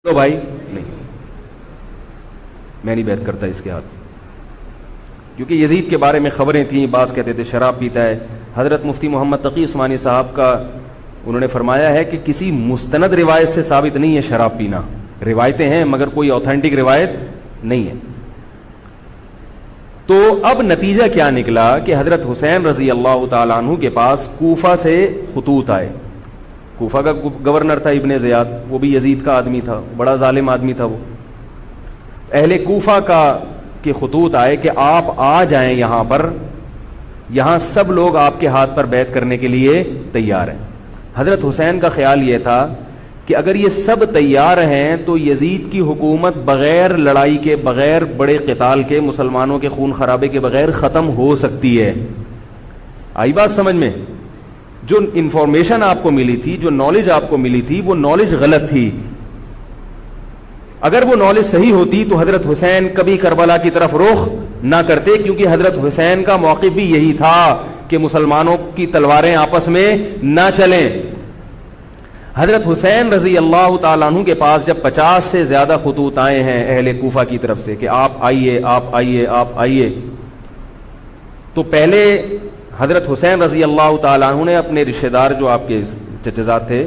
تو بھائی نہیں، میں نہیں بیعت کرتا اس کے ہاتھ، کیونکہ یزید کے بارے میں خبریں تھیں، بعض کہتے تھے شراب پیتا ہے۔ حضرت مفتی محمد تقی عثمانی صاحب کا انہوں نے فرمایا ہے کہ کسی مستند روایت سے ثابت نہیں ہے شراب پینا، روایتیں ہیں مگر کوئی اوتھینٹک روایت نہیں ہے۔ تو اب نتیجہ کیا نکلا کہ حضرت حسین رضی اللہ تعالیٰ عنہ کے پاس کوفہ سے خطوط آئے۔ کوفہ کا گورنر تھا ابن زیاد، وہ بھی یزید کا آدمی تھا، بڑا ظالم آدمی تھا وہ۔ اہل کوفہ کے خطوط آئے کہ آپ آ جائیں یہاں پر، یہاں سب لوگ آپ کے ہاتھ پر بیعت کرنے کے لیے تیار ہیں۔ حضرت حسین کا خیال یہ تھا کہ اگر یہ سب تیار ہیں تو یزید کی حکومت بغیر لڑائی کے، بغیر بڑے قتال کے، مسلمانوں کے خون خرابے کے بغیر ختم ہو سکتی ہے۔ آئی بات سمجھ میں؟ جو انفارمیشن آپ کو ملی تھی، جو نالج آپ کو ملی تھی، وہ نالج غلط تھی۔ اگر وہ نالج صحیح ہوتی تو حضرت حسین کبھی کربلا کی طرف رخ نہ کرتے، کیونکہ حضرت حسین کا موقف بھی یہی تھا کہ مسلمانوں کی تلواریں آپس میں نہ چلیں۔ حضرت حسین رضی اللہ تعالیٰ عنہ کے پاس جب 50 سے زیادہ خطوط آئے ہیں اہل کوفہ کی طرف سے کہ آپ آئیے، آپ آئیے، آپ آئیے، تو پہلے حضرت حسین رضی اللہ تعالیٰ عنہ نے اپنے رشتہ دار جو آپ کے چچزاد تھے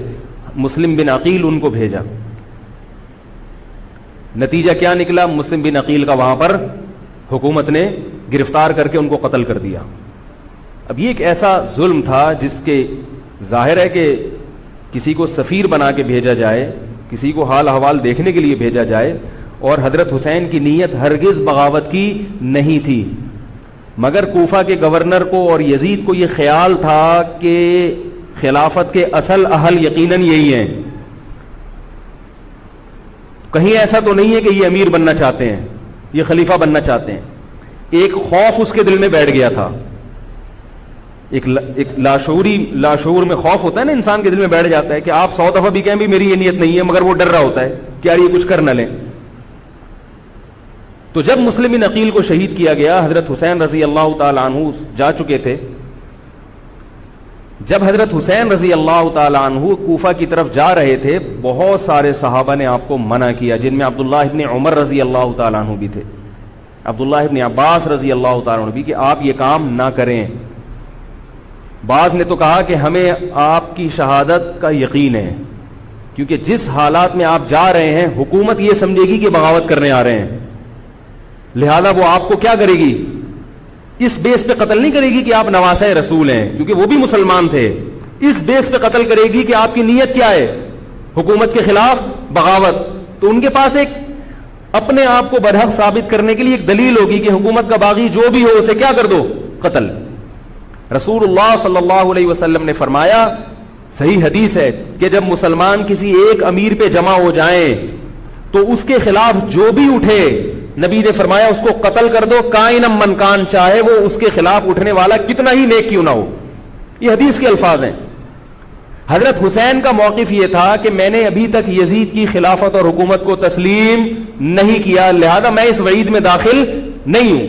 مسلم بن عقیل، ان کو بھیجا۔ نتیجہ کیا نکلا؟ مسلم بن عقیل کا وہاں پر حکومت نے گرفتار کر کے ان کو قتل کر دیا۔ اب یہ ایک ایسا ظلم تھا جس کے ظاہر ہے کہ کسی کو سفیر بنا کے بھیجا جائے، کسی کو حال احوال دیکھنے کے لیے بھیجا جائے، اور حضرت حسین کی نیت ہرگز بغاوت کی نہیں تھی، مگر کوفہ کے گورنر کو اور یزید کو یہ خیال تھا کہ خلافت کے اصل اہل یقیناً یہی ہیں، کہیں ایسا تو نہیں ہے کہ یہ امیر بننا چاہتے ہیں، یہ خلیفہ بننا چاہتے ہیں۔ ایک خوف اس کے دل میں بیٹھ گیا تھا، ایک لاشعور میں خوف ہوتا ہے نا، انسان کے دل میں بیٹھ جاتا ہے کہ آپ 100 دفعہ بھی کہیں بھی میری یہ نیت نہیں ہے، مگر وہ ڈر رہا ہوتا ہے کہ یار یہ کچھ کر نہ لیں۔ تو جب مسلم بن عقیل کو شہید کیا گیا، حضرت حسین رضی اللہ تعالیٰ عنہ جا چکے تھے۔ جب حضرت حسین رضی اللہ تعالیٰ عنہ کوفہ کی طرف جا رہے تھے، بہت سارے صحابہ نے آپ کو منع کیا، جن میں عبداللہ ابن عمر رضی اللہ تعالیٰ عنہ بھی تھے، عبداللہ ابن عباس رضی اللہ تعالیٰ عنہ بھی، کہ آپ یہ کام نہ کریں۔ بعض نے تو کہا کہ ہمیں آپ کی شہادت کا یقین ہے، کیونکہ جس حالات میں آپ جا رہے ہیں حکومت یہ سمجھے گی کہ بغاوت کرنے آ رہے ہیں، لہذا وہ آپ کو کیا کرے گی؟ اس بیس پہ قتل نہیں کرے گی کہ آپ نواسہ رسول ہیں، کیونکہ وہ بھی مسلمان تھے، اس بیس پہ قتل کرے گی کہ آپ کی نیت کیا ہے، حکومت کے خلاف بغاوت۔ تو ان کے پاس ایک اپنے آپ کو برحق ثابت کرنے کے لیے ایک دلیل ہوگی کہ حکومت کا باغی جو بھی ہو اسے کیا کر دو؟ قتل۔ رسول اللہ صلی اللہ علیہ وسلم نے فرمایا، صحیح حدیث ہے، کہ جب مسلمان کسی ایک امیر پہ جمع ہو جائیں تو اس کے خلاف جو بھی اٹھے، نبی نے فرمایا اس کو قتل کر دو، کائنم من کان، چاہے وہ اس کے خلاف اٹھنے والا کتنا ہی نیک کیوں نہ ہو۔ یہ حدیث کے الفاظ ہیں۔ حضرت حسین کا موقف یہ تھا کہ میں نے ابھی تک یزید کی خلافت اور حکومت کو تسلیم نہیں کیا، لہذا میں اس وعید میں داخل نہیں ہوں۔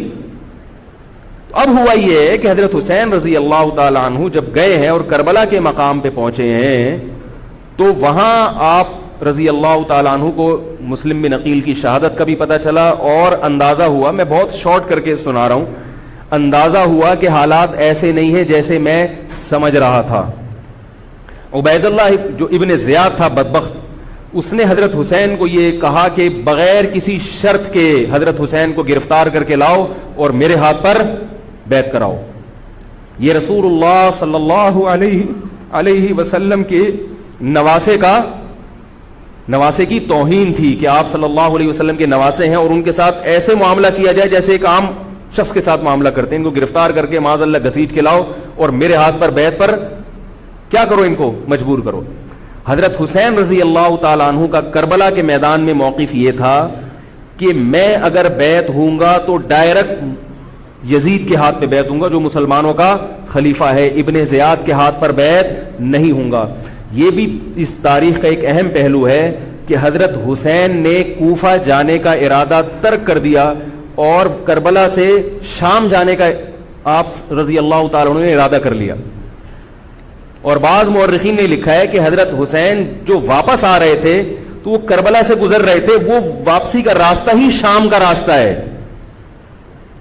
اب ہوا یہ کہ حضرت حسین رضی اللہ تعالی عنہ جب گئے ہیں اور کربلا کے مقام پہ پہنچے ہیں، تو وہاں آپ رضی اللہ تعالیٰ عنہ کو مسلم بن عقیل کی شہادت کا بھی پتہ چلا، اور اندازہ ہوا، میں بہت شارٹ کر کے سنا رہا ہوں، اندازہ ہوا کہ حالات ایسے نہیں ہیں جیسے میں سمجھ رہا تھا۔ عبید اللہ جو ابن زیاد تھا بدبخت، اس نے حضرت حسین کو یہ کہا کہ بغیر کسی شرط کے حضرت حسین کو گرفتار کر کے لاؤ اور میرے ہاتھ پر بیعت کراؤ۔ یہ رسول اللہ صلی اللہ علیہ وسلم کے نواسے کی توہین تھی کہ آپ صلی اللہ علیہ وسلم کے نواسے ہیں اور ان کے ساتھ ایسے معاملہ کیا جائے جیسے ایک عام شخص کے ساتھ معاملہ کرتے ہیں، ان کو گرفتار کر کے معاذ اللہ گھسیٹ کے لاؤ اور میرے ہاتھ پر بیعت پر کیا کرو، ان کو مجبور کرو۔ حضرت حسین رضی اللہ تعالیٰ عنہ کا کربلا کے میدان میں موقف یہ تھا کہ میں اگر بیعت ہوں گا تو ڈائریکٹ یزید کے ہاتھ پہ بیعت ہوں گا جو مسلمانوں کا خلیفہ ہے، ابن زیاد کے ہاتھ پر بیعت نہیں ہوں گا۔ یہ بھی اس تاریخ کا ایک اہم پہلو ہے کہ حضرت حسین نے کوفہ جانے کا ارادہ ترک کر دیا اور کربلا سے شام جانے کا آپ رضی اللہ تعالیٰ عنہ نے ارادہ کر لیا۔ اور بعض مورخین نے لکھا ہے کہ حضرت حسین جو واپس آ رہے تھے تو وہ کربلا سے گزر رہے تھے, وہ واپسی کا راستہ ہی شام کا راستہ ہے.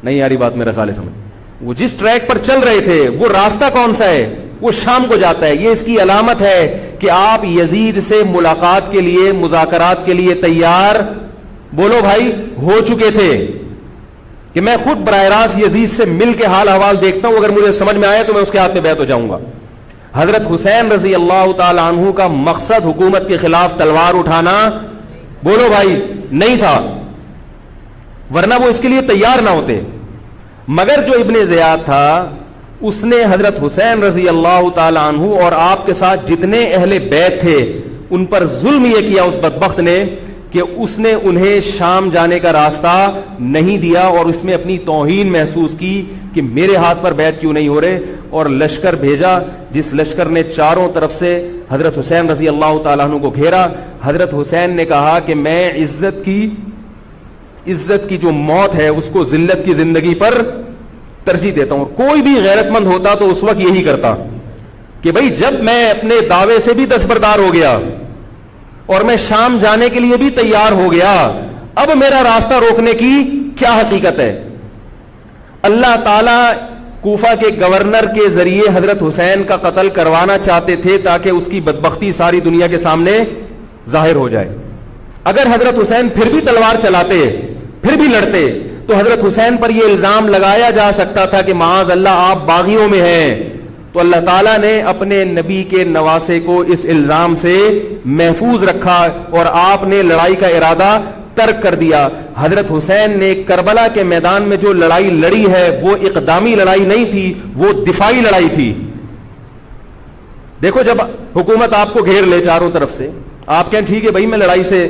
نہیں یاری بات میرا خیال ہے سمجھ, وہ جس ٹریک پر چل رہے تھے وہ راستہ کون سا ہے, وہ شام کو جاتا ہے. یہ اس کی علامت ہے کہ آپ یزید سے ملاقات کے لیے, مذاکرات کے لیے تیار, بولو بھائی, ہو چکے تھے. کہ میں خود براہ راست یزید سے مل کے حال احوال دیکھتا ہوں, اگر مجھے سمجھ میں آیا تو میں اس کے ہاتھ میں بیعت ہو جاؤں گا. حضرت حسین رضی اللہ تعالی عنہ کا مقصد حکومت کے خلاف تلوار اٹھانا, بولو بھائی, نہیں تھا, ورنہ وہ اس کے لیے تیار نہ ہوتے. مگر جو ابن زیاد تھا اس نے حضرت حسین رضی اللہ تعالی عنہ اور آپ کے ساتھ جتنے اہل بیت تھے ان پر ظلم یہ کیا اس بدبخت نے کہ اس نے انہیں شام جانے کا راستہ نہیں دیا, اور اس میں اپنی توہین محسوس کی کہ میرے ہاتھ پر بیعت کیوں نہیں ہو رہے, اور لشکر بھیجا جس لشکر نے چاروں طرف سے حضرت حسین رضی اللہ تعالیٰ عنہ کو گھیرا. حضرت حسین نے کہا کہ میں عزت کی جو موت ہے اس کو ذلت کی زندگی پر ترجیح دیتا ہوں. کوئی بھی غیرت مند ہوتا تو اس وقت یہی کرتا کہ بھئی جب میں اپنے دعوے سے بھی دستبردار ہو گیا اور میں شام جانے کے لیے بھی تیار ہو گیا, اب میرا راستہ روکنے کی کیا حقیقت ہے. اللہ تعالی کوفہ کے گورنر کے ذریعے حضرت حسین کا قتل کروانا چاہتے تھے تاکہ اس کی بدبختی ساری دنیا کے سامنے ظاہر ہو جائے. اگر حضرت حسین پھر بھی تلوار چلاتے, پھر بھی لڑتے, تو حضرت حسین پر یہ الزام لگایا جا سکتا تھا کہ معاذ اللہ آپ باغیوں میں ہیں. تو اللہ تعالیٰ نے اپنے نبی کے نواسے کو اس الزام سے محفوظ رکھا اور آپ نے لڑائی کا ارادہ ترک کر دیا. حضرت حسین نے کربلا کے میدان میں جو لڑائی لڑی ہے وہ اقدامی لڑائی نہیں تھی, وہ دفاعی لڑائی تھی. دیکھو جب حکومت آپ کو گھیر لے چاروں طرف سے, آپ کہیں ٹھیک ہے بھائی میں لڑائی سے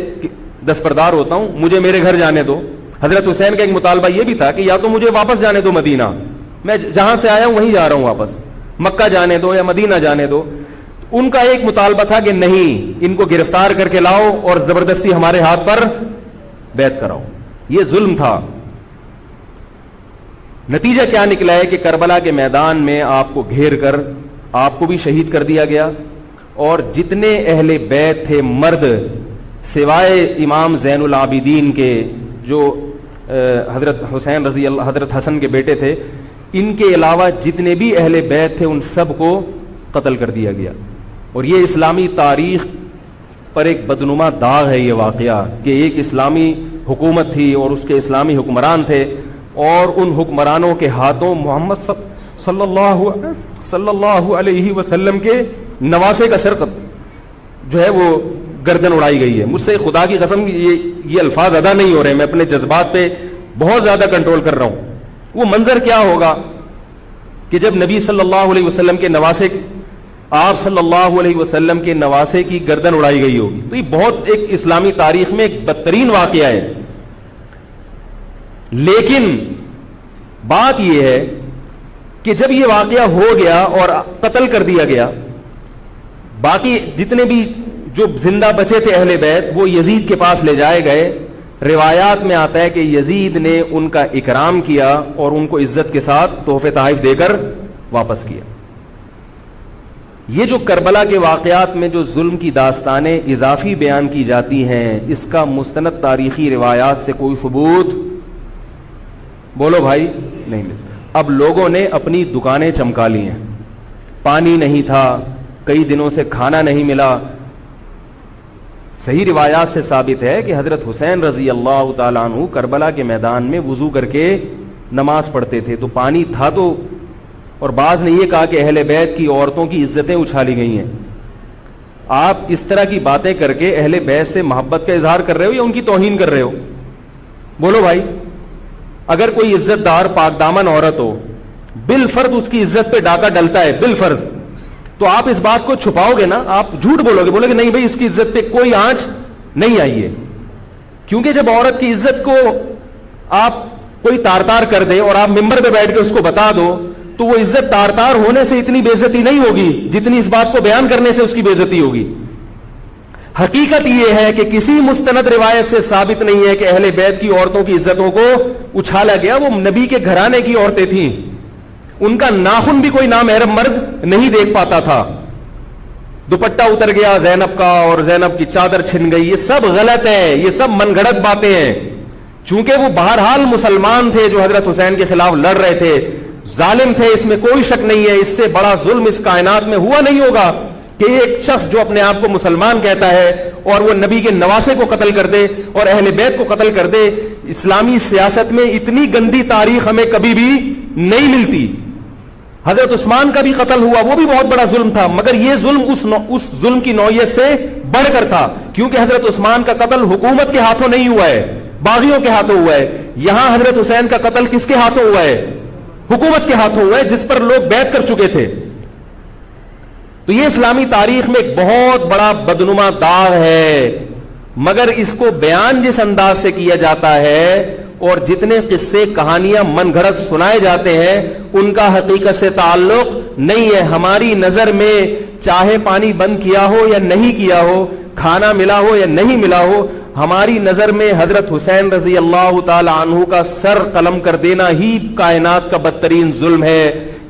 دستبردار ہوتا ہوں, مجھے میرے گھر جانے دو. حضرت حسین کا ایک مطالبہ یہ بھی تھا کہ یا تو مجھے واپس جانے دو مدینہ, میں جہاں سے آیا ہوں وہیں جا رہا ہوں واپس, مکہ جانے دو یا مدینہ جانے دو. ان کا ایک مطالبہ تھا کہ نہیں, ان کو گرفتار کر کے لاؤ اور زبردستی ہمارے ہاتھ پر بیعت کراؤ. یہ ظلم تھا. نتیجہ کیا نکلا ہے کہ کربلا کے میدان میں آپ کو گھیر کر آپ کو بھی شہید کر دیا گیا, اور جتنے اہل بیت تھے مرد سوائے امام زین العابدین کے جو حضرت حسین رضی اللہ, حضرت حسن کے بیٹے تھے, ان کے علاوہ جتنے بھی اہل بیت تھے ان سب کو قتل کر دیا گیا. اور یہ اسلامی تاریخ پر ایک بدنما داغ ہے یہ واقعہ کہ ایک اسلامی حکومت تھی اور اس کے اسلامی حکمران تھے, اور ان حکمرانوں کے ہاتھوں محمد صلی اللہ علیہ وسلم کے نواسے کا سر جو ہے وہ گردن اڑائی گئی ہے. مجھ سے خدا کی قسم یہ الفاظ ادا نہیں ہو رہے, میں اپنے جذبات پہ بہت زیادہ کنٹرول کر رہا ہوں. وہ منظر کیا ہوگا کہ جب نبی صلی اللہ علیہ وسلم کے نواسے, آپ صلی اللہ علیہ وسلم کے نواسے کی گردن اڑائی گئی ہوگی. تو یہ بہت ایک اسلامی تاریخ میں ایک بدترین واقعہ ہے. لیکن بات یہ ہے کہ جب یہ واقعہ ہو گیا اور قتل کر دیا گیا, باقی جتنے بھی جو زندہ بچے تھے اہل بیت وہ یزید کے پاس لے جائے گئے. روایات میں آتا ہے کہ یزید نے ان کا اکرام کیا اور ان کو عزت کے ساتھ تحفے تحائف دے کر واپس کیا. یہ جو کربلا کے واقعات میں جو ظلم کی داستانیں اضافی بیان کی جاتی ہیں, اس کا مستند تاریخی روایات سے کوئی ثبوت, بولو بھائی, نہیں ملتا. اب لوگوں نے اپنی دکانیں چمکا لی ہیں, پانی نہیں تھا, کئی دنوں سے کھانا نہیں ملا. صحیح روایات سے ثابت ہے کہ حضرت حسین رضی اللہ تعالیٰ عنہ کربلا کے میدان میں وضو کر کے نماز پڑھتے تھے, تو پانی تھا تو. اور بعض نے یہ کہا کہ اہل بیت کی عورتوں کی عزتیں اچھالی گئی ہیں. آپ اس طرح کی باتیں کر کے اہل بیت سے محبت کا اظہار کر رہے ہو یا ان کی توہین کر رہے ہو؟ بولو بھائی. اگر کوئی عزت دار پاک دامن عورت ہو, بالفرض اس کی عزت پہ ڈاکہ ڈلتا ہے, بالفرض, تو آپ اس بات کو چھپاؤ گے نا, آپ جھوٹ بولو گے, بولو گے نہیں بھائی اس کی عزت پہ کوئی آنچ نہیں آئی ہے. کیونکہ جب عورت کی عزت کو آپ کوئی تار تار کر دے اور آپ ممبر پہ بیٹھ کے اس کو بتا دو, تو وہ عزت تار تار ہونے سے اتنی بے عزتی نہیں ہوگی جتنی اس بات کو بیان کرنے سے اس کی بے عزتی ہوگی. حقیقت یہ ہے کہ کسی مستند روایت سے ثابت نہیں ہے کہ اہل بیت کی عورتوں کی عزتوں کو اچھالا گیا. وہ نبی کے گھرانے کی عورتیں تھیں, ان کا ناخن بھی کوئی نامحرم مرد نہیں دیکھ پاتا تھا. دوپٹہ اتر گیا زینب کا اور زینب کی چادر چھن گئی، یہ سب غلط ہے، یہ سب من گھڑت باتیں ہیں. چونکہ وہ بہرحال مسلمان تھے جو حضرت حسین کے خلاف لڑ رہے تھے، ظالم تھے، اس میں کوئی شک نہیں ہے. اس سے بڑا ظلم اس کائنات میں ہوا نہیں ہوگا کہ ایک شخص جو اپنے آپ کو مسلمان کہتا ہے اور وہ نبی کے نواسے کو قتل کر دے اور اہل بیت کو قتل کر دے. اسلامی سیاست میں اتنی گندی تاریخ ہمیں کبھی بھی نہیں ملتی. حضرت عثمان کا بھی قتل ہوا، وہ بھی بہت بڑا ظلم تھا، مگر یہ ظلم اس ظلم کی نوعیت سے بڑھ کر تھا، کیونکہ حضرت عثمان کا قتل حکومت کے ہاتھوں نہیں ہوا ہے، باغیوں کے ہاتھوں ہوا ہے. یہاں حضرت حسین کا قتل کس کے ہاتھوں ہوا ہے؟ حکومت کے ہاتھوں ہوا ہے، جس پر لوگ بیعت کر چکے تھے. تو یہ اسلامی تاریخ میں ایک بہت بڑا بدنما داغ ہے، مگر اس کو بیان جس انداز سے کیا جاتا ہے اور جتنے قصے کہانیاں من گھڑت سنائے جاتے ہیں ان کا حقیقت سے تعلق نہیں ہے. ہماری نظر میں چاہے پانی بند کیا ہو یا نہیں کیا ہو، کھانا ملا ہو یا نہیں ملا ہو، ہماری نظر میں حضرت حسین رضی اللہ تعالی عنہ کا سر قلم کر دینا ہی کائنات کا بدترین ظلم ہے.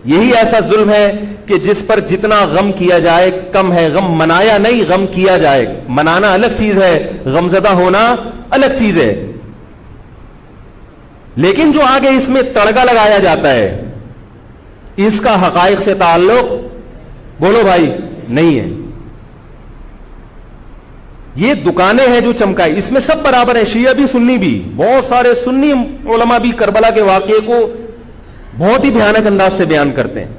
یہی ایسا ظلم ہے کہ جس پر جتنا غم کیا جائے کم ہے. غم منایا نہیں، غم کیا جائے. منانا الگ چیز ہے، غمزدہ ہونا الگ چیز ہے. لیکن جو آگے اس میں تڑکا لگایا جاتا ہے اس کا حقائق سے تعلق بولو بھائی نہیں ہے. یہ دکانیں ہیں جو چمکائی، اس میں سب برابر ہیں، شیعہ بھی سنی بھی. بہت سارے سنی علماء بھی کربلا کے واقعے کو بہت ہی بھیانک انداز سے بیان کرتے ہیں،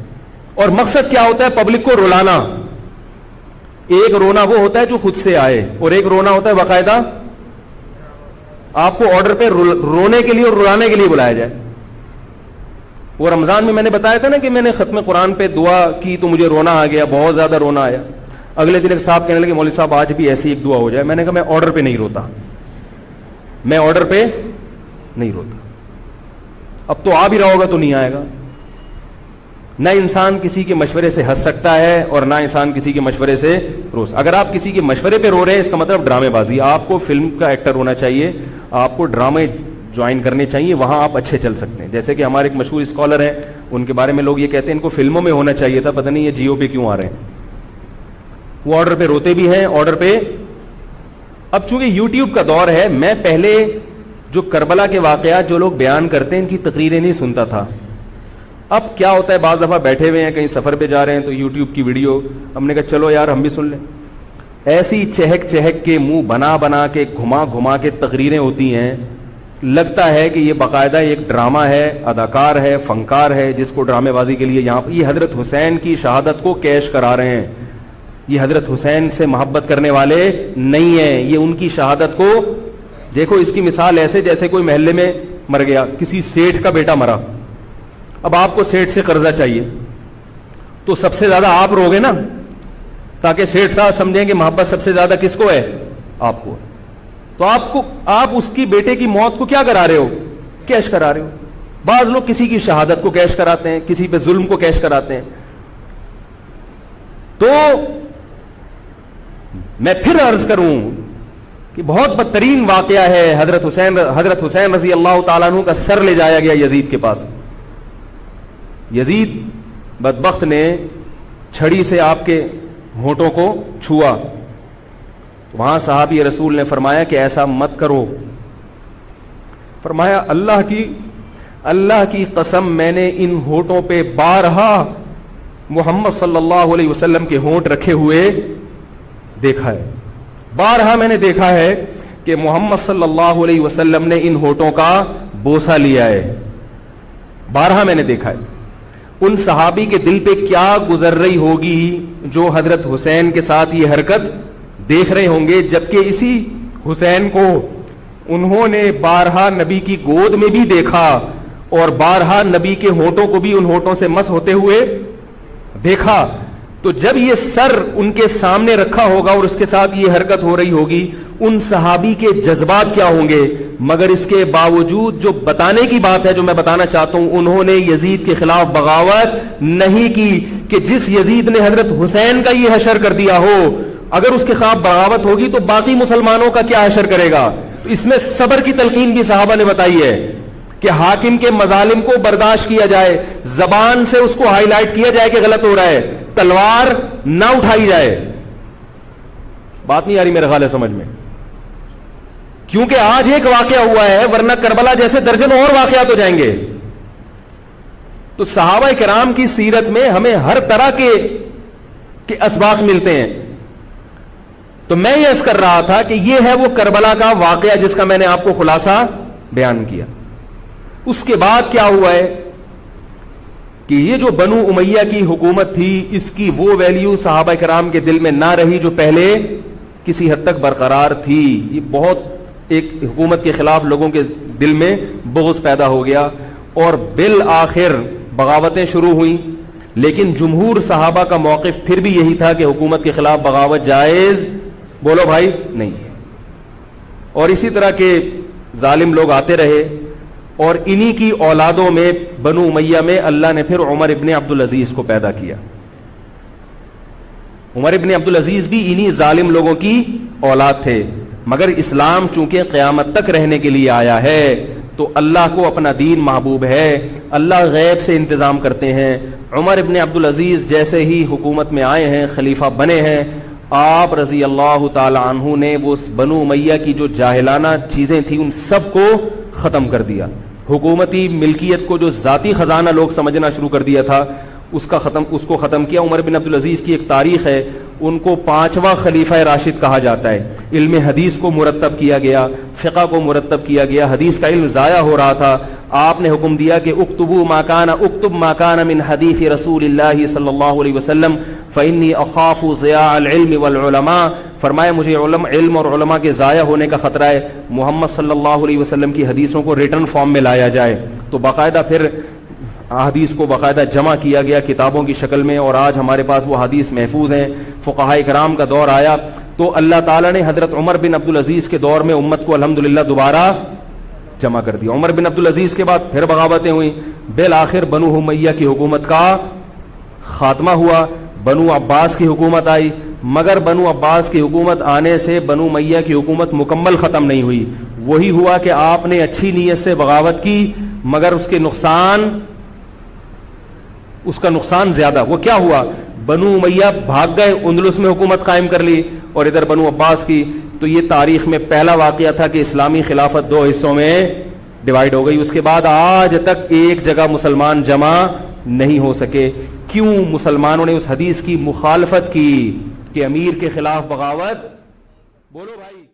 اور مقصد کیا ہوتا ہے؟ پبلک کو رلانا. ایک رونا وہ ہوتا ہے جو خود سے آئے، اور ایک رونا ہوتا ہے باقاعدہ آپ کو آرڈر پہ رونے کے لیے اور رلانے کے لیے بلایا جائے. وہ رمضان میں نے بتایا تھا نا کہ میں نے ختم قرآن پہ دعا کی تو مجھے رونا آ گیا، بہت زیادہ رونا آیا. اگلے دن ایک صاحب کہنے لگے مولوی صاحب آج بھی ایسی ایک دعا ہو جائے. میں نے کہا میں آرڈر پہ نہیں روتا، میں آرڈر پہ نہیں روتا. اب تو آ بھی رہا ہوگا تو نہیں آئے گا. نہ انسان کسی کے مشورے سے ہنس سکتا ہے اور نہ انسان کسی کے مشورے سے رو. اگر آپ کسی کے مشورے پہ رو رہے ہیں اس کا مطلب ڈرامے بازی. آپ کو فلم کا ایکٹر ہونا چاہیے، آپ کو ڈرامے جوائن کرنے چاہیے، وہاں آپ اچھے چل سکتے ہیں. جیسے کہ ہمارے ایک مشہور اسکالر ہیں، ان کے بارے میں لوگ یہ کہتے ہیں ان کو فلموں میں ہونا چاہیے تھا، پتہ نہیں یہ جیو پہ کیوں آ رہے ہیں. وہ آرڈر پہ روتے بھی ہیں، آرڈر پہ. اب چونکہ یوٹیوب کا دور ہے، میں پہلے جو کربلا کے واقعات جو لوگ بیان کرتے ہیں ان کی تقریریں نہیں سنتا تھا. اب کیا ہوتا ہے، بعض دفعہ بیٹھے ہوئے ہیں کہیں سفر پہ جا رہے ہیں تو یوٹیوب کی ویڈیو ہم نے کہا چلو یار ہم بھی سن لیں. ایسی چہک چہک کے منہ بنا بنا کے گھما گھما کے تقریریں ہوتی ہیں، لگتا ہے کہ یہ باقاعدہ ایک ڈرامہ ہے، اداکار ہے، فنکار ہے جس کو ڈرامے بازی کے لیے یہاں یہ حضرت حسین کی شہادت کو کیش کرا رہے ہیں. یہ حضرت حسین سے محبت کرنے والے نہیں ہیں، یہ ان کی شہادت کو دیکھو. اس کی مثال ایسے جیسے کوئی محلے میں مر گیا، کسی سیٹھ کا بیٹا مرا، اب آپ کو سیٹھ سے قرضہ چاہیے تو سب سے زیادہ آپ روگے نا، تاکہ سیٹھ صاحب سمجھیں کہ محبت سب سے زیادہ کس کو ہے؟ آپ کو. تو آپ اس کی بیٹے کی موت کو کیا کرا رہے ہو؟ کیش کرا رہے ہو. بعض لوگ کسی کی شہادت کو کیش کراتے ہیں، کسی پہ ظلم کو کیش کراتے ہیں. تو میں پھر عرض کروں کہ بہت بدترین واقعہ ہے. حضرت حسین رضی اللہ تعالیٰ عنہ کا سر لے جایا گیا یزید کے پاس. یزید بدبخت نے چھڑی سے آپ کے ہونٹوں کو چھوا. وہاں صحابی رسول نے فرمایا کہ ایسا مت کرو. فرمایا اللہ کی قسم میں نے ان ہونٹوں پہ بارہا محمد صلی اللہ علیہ وسلم کے ہونٹ رکھے ہوئے دیکھا ہے. بارہا میں نے دیکھا ہے کہ محمد صلی اللہ علیہ وسلم نے ان ہونٹوں کا بوسہ لیا ہے. بارہا میں نے دیکھا ہے. ان صحابی کے دل پہ کیا گزر رہی ہوگی جو حضرت حسین کے ساتھ یہ حرکت دیکھ رہے ہوں گے، جبکہ اسی حسین کو انہوں نے بارہا نبی کی گود میں بھی دیکھا اور بارہا نبی کے ہونٹوں کو بھی ان ہونٹوں سے مس ہوتے ہوئے دیکھا. تو جب یہ سر ان کے سامنے رکھا ہوگا اور اس کے ساتھ یہ حرکت ہو رہی ہوگی، ان صحابی کے جذبات کیا ہوں گے. مگر اس کے باوجود جو بتانے کی بات ہے، جو میں بتانا چاہتا ہوں، انہوں نے یزید کے خلاف بغاوت نہیں کی کہ جس یزید نے حضرت حسین کا یہ حشر کر دیا ہو، اگر اس کے خلاف بغاوت ہوگی تو باقی مسلمانوں کا کیا حشر کرے گا. تو اس میں صبر کی تلقین بھی صحابہ نے بتائی ہے کہ حاکم کے مظالم کو برداشت کیا جائے، زبان سے اس کو ہائی لائٹ کیا جائے کہ غلط ہو رہا ہے، تلوار نہ اٹھائی جائے. بات نہیں آ رہی میرے خیال ہے سمجھ میں؟ کیونکہ آج ایک واقعہ ہوا ہے, ورنہ کربلا جیسے درجنوں اور واقعات ہو جائیں گے. تو صحابہ کرام کی سیرت میں ہمیں ہر طرح کے اسباق ملتے ہیں. تو میں یہ عرض کر رہا تھا کہ یہ ہے وہ کربلا کا واقعہ جس کا میں نے آپ کو خلاصہ بیان کیا. اس کے بعد کیا ہوا ہے کہ یہ جو بنو امیہ کی حکومت تھی, اس کی وہ ویلیو صحابہ کرام کے دل میں نہ رہی جو پہلے کسی حد تک برقرار تھی. یہ بہت ایک حکومت کے خلاف لوگوں کے دل میں بغض پیدا ہو گیا اور بالآخر بغاوتیں شروع ہوئیں. لیکن جمہور صحابہ کا موقف پھر بھی یہی تھا کہ حکومت کے خلاف بغاوت جائز, بولو بھائی, نہیں. اور اسی طرح کے ظالم لوگ آتے رہے, اور انہی کی اولادوں میں بنو امیہ میں اللہ نے پھر عمر ابن عبدالعزیز کو پیدا کیا. عمر ابن عبدالعزیز بھی انہی ظالم لوگوں کی اولاد تھے, مگر اسلام چونکہ قیامت تک رہنے کے لیے آیا ہے تو اللہ کو اپنا دین محبوب ہے, اللہ غیب سے انتظام کرتے ہیں. عمر ابن عبدالعزیز جیسے ہی حکومت میں آئے ہیں, خلیفہ بنے ہیں, آپ رضی اللہ تعالی عنہ نے وہ بنو امیہ کی جو جاہلانہ چیزیں تھیں ان سب کو ختم کر دیا. حکومتی ملکیت کو جو ذاتی خزانہ لوگ سمجھنا شروع کر دیا تھا اس کو ختم کیا. عمر بن عبدالعزیز کی ایک تاریخ ہے, ان کو 5واں خلیفہ راشد کہا جاتا ہے. علم حدیث کو مرتب کیا گیا, فقہ کو مرتب کیا گیا, حدیث کا علم ضائع ہو رہا تھا. آپ نے حکم دیا کہ اکتب ما کان من حدیث رسول اللہ صلی اللہ علیہ وسلم فإنی اخاف ضیاع العلم والعلماء. فرمایا مجھے علم اور علماء کے ضائع ہونے کا خطرہ ہے, محمد صلی اللہ علیہ وسلم کی حدیثوں کو ریٹن فارم میں لایا جائے. تو باقاعدہ پھر حدیث کو باقاعدہ جمع کیا گیا کتابوں کی شکل میں, اور آج ہمارے پاس وہ حدیث محفوظ ہیں. فقہاء کرام کا دور آیا تو اللہ تعالیٰ نے حضرت عمر بن عبدالعزیز کے دور میں امت کو الحمدللہ دوبارہ جمع کر دیا. عمر بن عبدالعزیز کے بعد پھر بغاوتیں ہوئیں, بالآخر بنو امیہ کی حکومت کا خاتمہ ہوا, بنو عباس کی حکومت آئی. مگر بنو عباس کی حکومت آنے سے بنو امیہ کی حکومت مکمل ختم نہیں ہوئی. وہی ہوا کہ آپ نے اچھی نیت سے بغاوت کی, مگر اس کا نقصان زیادہ. وہ کیا ہوا, بنو امیہ بھاگ گئے, اندلس میں حکومت قائم کر لی, اور ادھر بنو عباس کی. تو یہ تاریخ میں پہلا واقعہ تھا کہ اسلامی خلافت 2 حصوں میں ڈیوائیڈ ہو گئی. اس کے بعد آج تک ایک جگہ مسلمان جمع نہیں ہو سکے. کیوں؟ مسلمانوں نے اس حدیث کی مخالفت کی کہ امیر کے خلاف بغاوت, بولو بھائی.